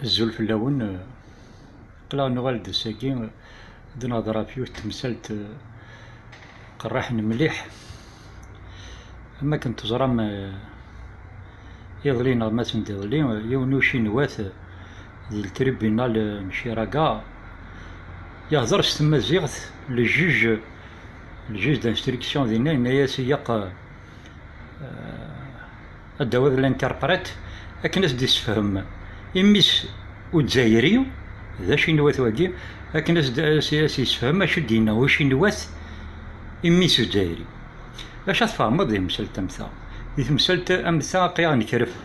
الزول في اللون قلا نغالد ساكين د نهضر فيه تمثلت قراح مليح. اما كنت زرام يظلي نغمات يظلي يونوشي نوات ديال التريبينال مشيراكا يهضر ستمازيغت الجوج دانستركسيون ديالنا هنايا سياق الدواء الانتربريت اكناس دي تفهم إميس ودزايري ذا شي نوات واقي اكناس سياسي يسفهم اش دينا وشي نوات إميس ودزايري اش تفهم دي مسلت امثا دي مسلت امثا قيا نكرف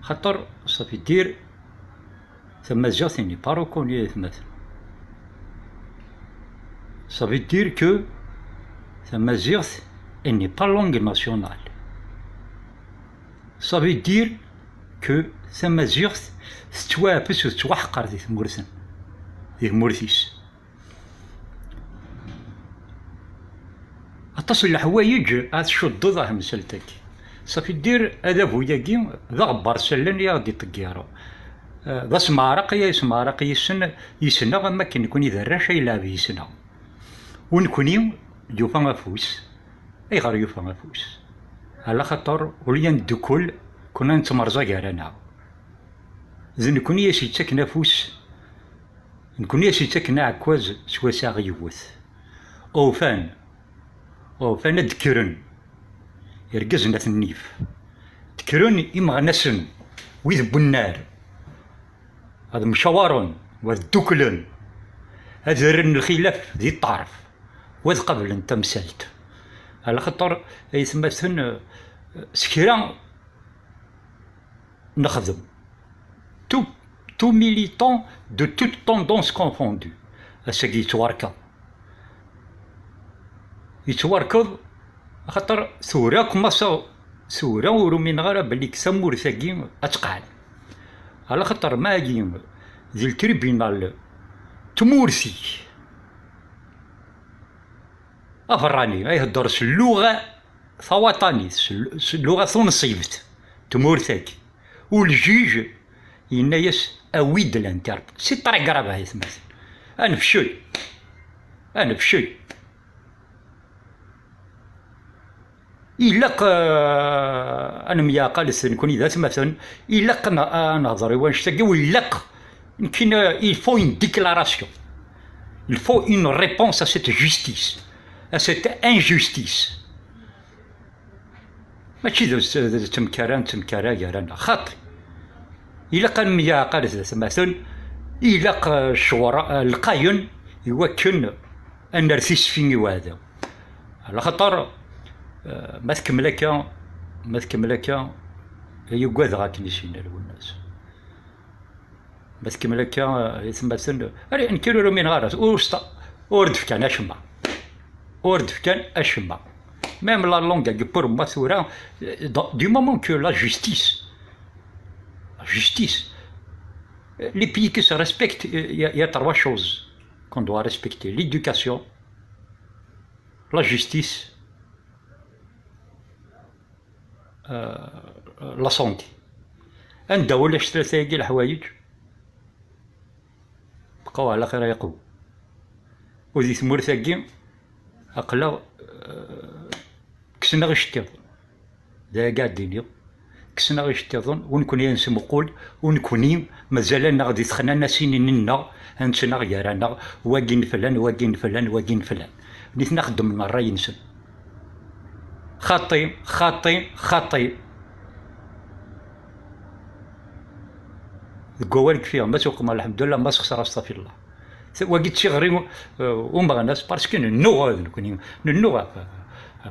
خاطر صافي دير ثم جاتني باروكوني ثمث صافي دير كو ثم زيغت اني با لونغ ناسيونال. Ça veut dire que Tamazirt تتواپس وتتوحقر ديك مورثن ديك مورثيس. اتصل الحوايج اتشد ضاه مسلتك صافي دير هذا بوياكي ذا غبار سلان يا غادي طقيارو ذا سمارق يا سمارق يسنا غما كي نكون اذا راش يلعب يسنا ونكوني يوفا غفوس اي غير يوفا غفوس على خاطر وليا ندوكل كنا نتمرزا كارانا زين نكون ياسي تاكنا فوس نكون ياسي تاكنا عكواز سواسا غيوث اوفان دكرن يرقزنا النيف دكرن إمغنسن ويذ بنار هذا مشاورن وذ هذا رن الخلاف ذي الطرف وذ قبل انت مسالت على خاطر يتمثل سكرا نخدم tout militant de toute tendance confondue اساكي يتواركض خاطر ثورة كماسا ثورة ورومين غير بلي كسامور ثاقي اتقال على خاطر ماكي ديال التريبينال تمورثي افراني يهدر اللغة ثوطاني اللغة ثنصيفت تمورثاك والجيج ينايس اويد الانترب سي طريق قرابة يتمثل انا بشي إلا أنا مياقال نكون إذا مثلا إلا نهضر واش تاكي وإلا يمكن il faut une déclaration, il faut une réponse à cette justice, à cette injustice. ماشي تمكارا يارانا خاطر إلا كان مياقال مثلا إلا الشوراء القاين يوكن أن نرثيس فيني وهذا على خاطر ما تكملك هي قاذ غاك نسينا الناس ما تكملك يتمثل راه نكيرو من غارس وسطا وردف كان اشما ميم لا لونغ كي بور ما ثورا دي مومون كو لا جوستيس les pays qui se respectent il y a trois choses qu'on doit respecter l'éducation la justice لا سونتي نداو ولا ثلاثة الحوايج بقاو على خير يقوم وذي ثمور ثاقي أقلا كسنا غير شتيضن ذا قاعدين كسنا غير شتيضن ونكون ينسم قول ونكوني مازال غادي تخنانا سنيننا هانتنا غيارانا واقين فلان نيت نخدم المرة ينسن خاطي القوالك فيها ما سوق مال الحمد لله ما خسر استغفر الله وقيت شي غريم وما ناس باسكو نوغ نكون نوغ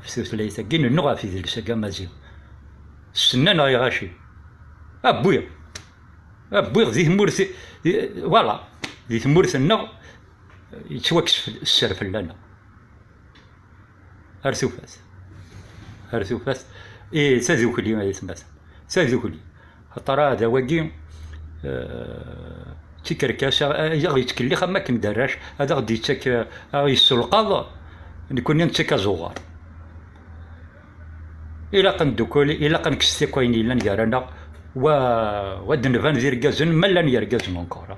في ثلاثه كاين نوغ في ذيك الساقه مازال السنان غي غاشي ابويا ذي مورث فوالا ذي مورث النغ يتوكس السر فلانا هرثوفات إيه تذوكلي ما يتمثل تذوكلي خاطر هذا واقي تيكركاس غادي يتكلي خما كندراش هذا غادي يتاك يسلقاض نكون نتاك زوار إلا قندوكولي إلا قنكستي كوين إلا نقارانا ودن فان ذي رقازن ملان يرقازن انكورا.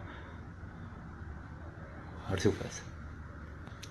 هرتوفات.